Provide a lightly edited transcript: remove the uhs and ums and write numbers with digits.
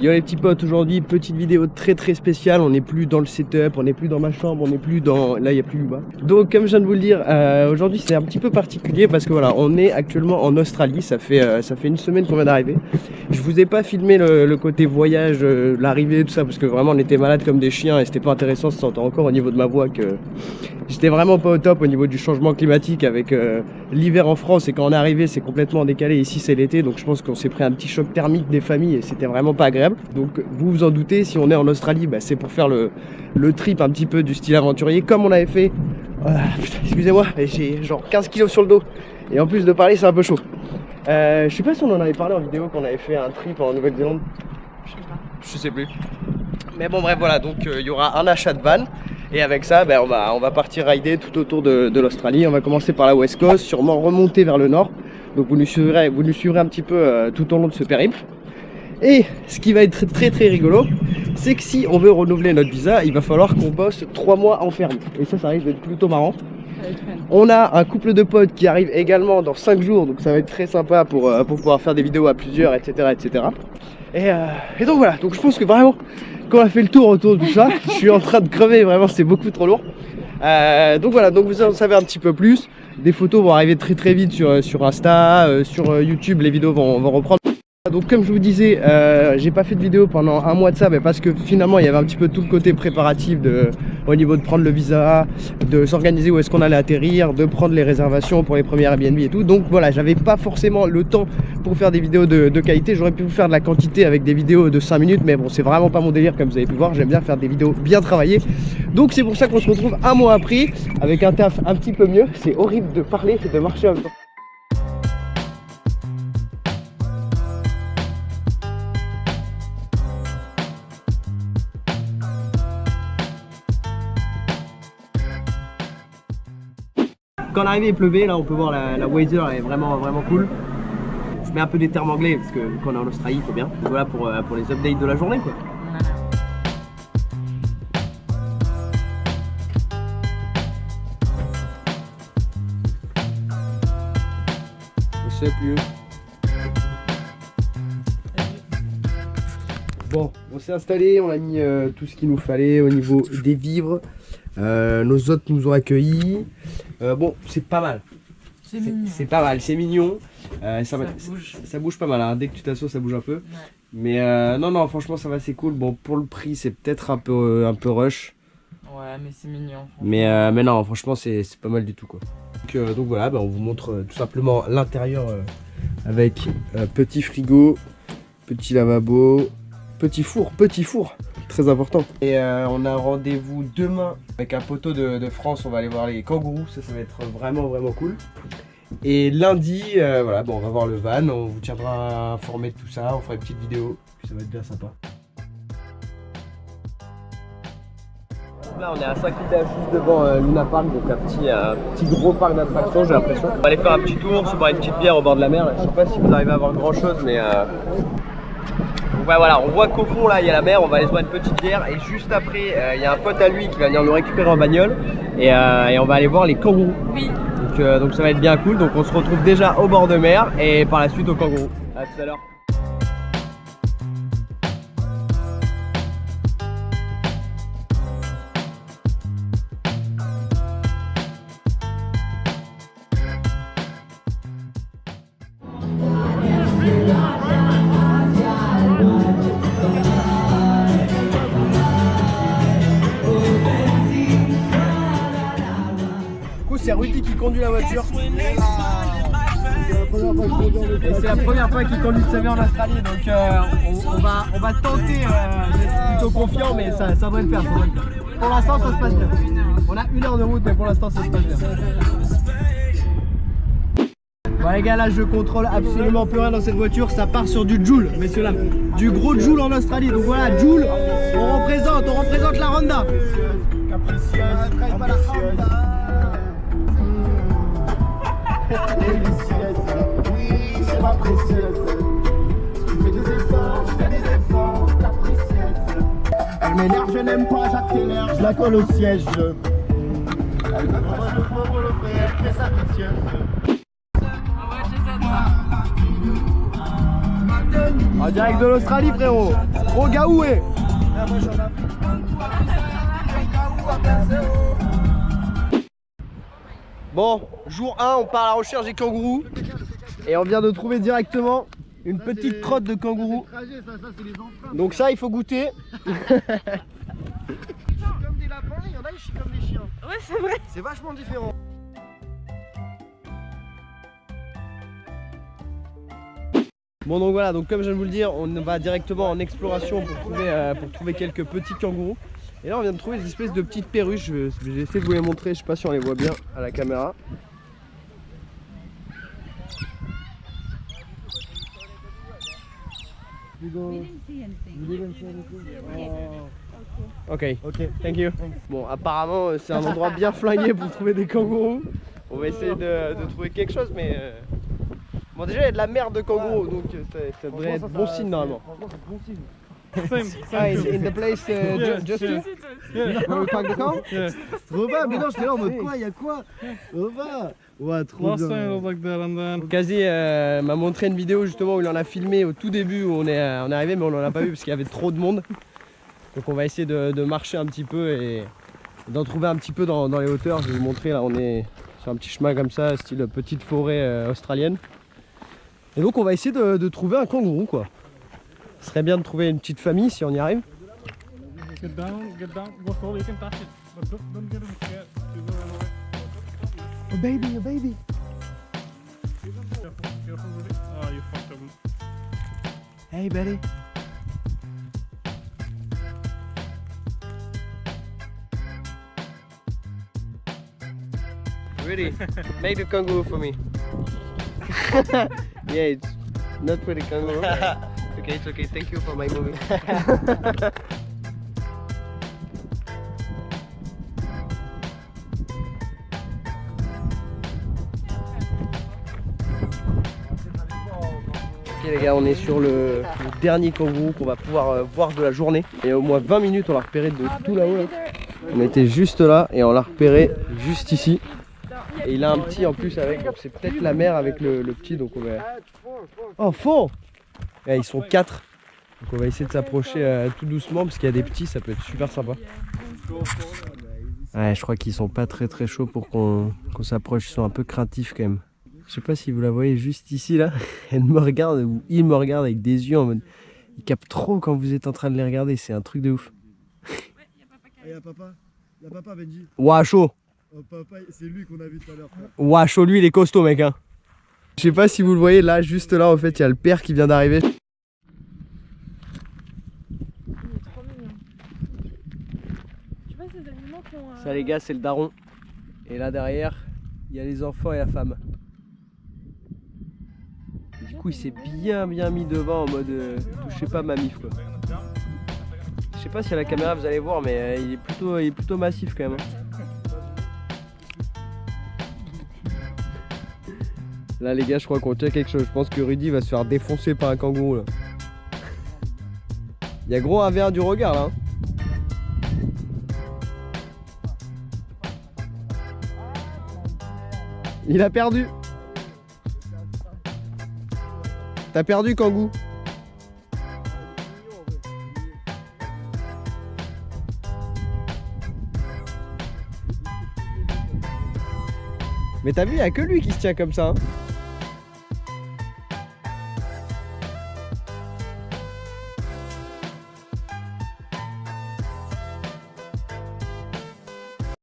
Yo les petits potes, aujourd'hui petite vidéo très spéciale. On n'est plus dans le setup, on n'est plus dans ma chambre, on n'est plus dans... Là il n'y a plus Yuba. Donc comme je viens de vous le dire, aujourd'hui c'est un petit peu particulier parce que voilà, on est actuellement en Australie. Ça fait une semaine qu'on vient d'arriver. Je vous ai pas filmé le côté voyage, l'arrivée, tout ça, parce que vraiment on était malade comme des chiens et c'était pas intéressant. Ça s'entend encore au niveau de ma voix que j'étais vraiment pas au top au niveau du changement climatique avec l'hiver en France, et quand on est arrivé c'est complètement décalé. Ici c'est l'été, donc je pense qu'on s'est pris un petit choc thermique des familles et c'était vraiment pas agréable. Donc vous vous en doutez, si on est en Australie, bah, c'est pour faire le trip un petit peu du style aventurier comme on avait fait. Excusez-moi, j'ai genre 15 kilos sur le dos et en plus de parler c'est un peu chaud. Je sais pas si on en avait parlé en vidéo qu'on avait fait un trip en Nouvelle-Zélande. Je sais plus. Mais bon bref voilà, donc il y aura un achat de van. Et avec ça, ben, on va partir rider tout autour de l'Australie. On va commencer par la West Coast, sûrement remonter vers le nord. Donc vous nous suivrez un petit peu tout au long de ce périple. Et ce qui va être très rigolo, c'est que si on veut renouveler notre visa, il va falloir qu'on bosse 3 mois en ferme. Et ça risque d'être plutôt marrant. On a un couple de potes qui arrive également dans 5 jours, donc ça va être très sympa pour pouvoir faire des vidéos à plusieurs, etc. Et donc voilà, donc je pense que vraiment, quand on a fait le tour autour de tout ça, je suis en train de crever, vraiment c'est beaucoup trop lourd. Donc voilà, donc vous en savez un petit peu plus. Des photos vont arriver très vite sur Insta, sur YouTube, les vidéos vont reprendre. Donc comme je vous disais, j'ai pas fait de vidéo pendant un mois de ça, mais parce que finalement il y avait un petit peu tout le côté préparatif au niveau de prendre le visa, de s'organiser où est-ce qu'on allait atterrir, de prendre les réservations pour les premiers Airbnb et tout. Donc voilà, j'avais pas forcément le temps pour faire des vidéos de qualité. J'aurais pu vous faire de la quantité avec des vidéos de 5 minutes, mais bon, c'est vraiment pas mon délire comme vous avez pu voir. J'aime bien faire des vidéos bien travaillées. Donc c'est pour ça qu'on se retrouve un mois après avec un taf un petit peu mieux. C'est horrible de parler et de marcher en même temps. Quand on est arrivé il pleuvait, là on peut voir la weather, elle est vraiment cool. Je mets un peu des termes anglais parce que quand on est en Australie il faut bien. Voilà pour les updates de la journée quoi. Bon, on s'est installé, on a mis tout ce qu'il nous fallait au niveau des vivres. Nos hôtes nous ont accueillis. Bon, c'est pas mal. C'est pas mal, c'est mignon. Ça bouge pas mal, hein. Dès que tu t'assois ça bouge un peu. Ouais. Mais non, franchement ça va, c'est cool. Bon, pour le prix c'est peut-être un peu rush. Ouais, mais c'est mignon. Mais non, franchement c'est pas mal du tout quoi. Donc voilà, bah, on vous montre tout simplement l'intérieur avec petit frigo, petit lavabo, petit four. Très important. Et on a un rendez-vous demain avec un poteau de France. On va aller voir les kangourous. Ça va être vraiment cool. Et lundi, voilà, bon, on va voir le van. On vous tiendra informé de tout ça. On fera une petite vidéo. Puis ça va être bien sympa. Là, on est à Saint-Quentin, juste devant Luna Park, donc un petit gros parc d'attractions, j'ai l'impression. On va aller faire un petit tour, se boire une petite bière au bord de la mer. Là. Je sais pas si vous arrivez à voir grand chose, mais donc ouais, voilà, on voit qu'au fond là il y a la mer, on va aller se boire une petite bière et juste après il y a un pote à lui qui va venir nous récupérer en bagnole et on va aller voir les kangourous. Oui. Donc ça va être bien cool, donc on se retrouve déjà au bord de mer et par la suite aux kangourous. À tout à l'heure. C'est Rudy qui conduit la voiture. Et c'est la première fois qu'il conduit de sa vie en Australie, donc on va tenter d'être plutôt confiant, mais ça devrait le faire. Pour l'instant ça se passe bien. On a 1 heure de route, mais pour l'instant ça se passe bien. Bon les gars, là je contrôle absolument plus rien dans cette voiture, ça part sur du Joule, messieurs dames. Du gros Joule en Australie, donc voilà, Joule, on représente la Honda. Capricieuse, pas la Honda. Oui, c'est ma précieuse. Tu fais des efforts, ta précieuse. Elle m'énerve, je n'aime pas, j'accélère, je la colle au siège. Elle me prend le pauvre, le vrai, elle fait sa précieuse. Ah ouais, j'ai ça. En direct de l'Australie, frérot. Au Gaoué. Bon, jour 1, on part à la recherche des kangourous. Et on vient de trouver directement une petite crotte de kangourou. Donc ça, il faut goûter. Comme des lapins, il y en a qui chient comme des chiens. Ouais, c'est vrai. C'est vachement différent. Bon donc voilà, donc comme je viens de vous le dire, on va directement en exploration pour trouver quelques petits kangourous. Et là on vient de trouver des espèces de petites perruches, je vais essayer de vous les montrer, je sais pas si on les voit bien à la caméra. Ok, thank you. Bon, apparemment c'est un endroit bien flingué pour trouver des kangourous. On va essayer de trouver quelque chose, mais bon, déjà il y a de la merde de kangourous, donc ça devrait être bon signe normalement. Ah, in the place just here? Where we park the car? Robin, mais non, j'étais là en mode quoi, y'a quoi? Robin! Ouais, trop bien. Kazi m'a montré une vidéo justement où il en a filmé au tout début où on est arrivé, mais on en a pas vu parce qu'il y avait trop de monde. Donc on va essayer de marcher un petit peu et d'en trouver un petit peu dans les hauteurs. Je vais vous montrer, là on est sur un petit chemin comme ça, style petite forêt australienne. Et donc on va essayer de trouver un kangourou quoi. Ce serait bien de trouver une petite famille si on y arrive. Get down, go slowly, you can touch it, but don't get him scared. You go away. Oh baby, oh baby. Careful with it. Oh, you fucked up. Hey buddy. Really? Make the kangaroo for me. Yeah, it's not for the kangaroo. Okay, it's okay. Thank you for my movie. Ok les gars, on est sur le dernier kangourou qu'on va pouvoir voir de la journée. Et au moins 20 minutes on l'a repéré de tout là-haut. Là. On était juste là et on l'a repéré juste ici. Et il a un petit en plus avec, c'est peut-être la mère avec le petit, donc on va... Oh fond. Et ils sont 4. Donc on va essayer de s'approcher tout doucement parce qu'il y a des petits, ça peut être super sympa. Ouais, je crois qu'ils sont pas très chauds pour qu'on s'approche, ils sont un peu craintifs quand même. Je sais pas si vous la voyez juste ici là, elle me regarde ou il me regarde avec des yeux en mode... Ils captent trop quand vous êtes en train de les regarder, c'est un truc de ouf. Il y a papa Benji. Ouah chaud. Oh, papa, c'est lui qu'on a vu tout à l'heure. Ouah chaud, lui il est costaud mec hein. Je sais pas si vous le voyez là, juste là en fait il y a le père qui vient d'arriver. Ça les gars c'est le daron. Et là derrière il y a les enfants et la femme. Du coup il s'est bien mis devant en mode touchez pas ma mif quoi. Je sais pas si à la caméra vous allez voir mais il est plutôt massif quand même. Là les gars je crois qu'on tient quelque chose. Je pense que Rudy va se faire défoncer par un kangourou là. Il y a gros un verre du regard là. Hein. Il a perdu. T'as perdu Kangou. Mais t'as vu, il n'y a que lui qui se tient comme ça. Hein.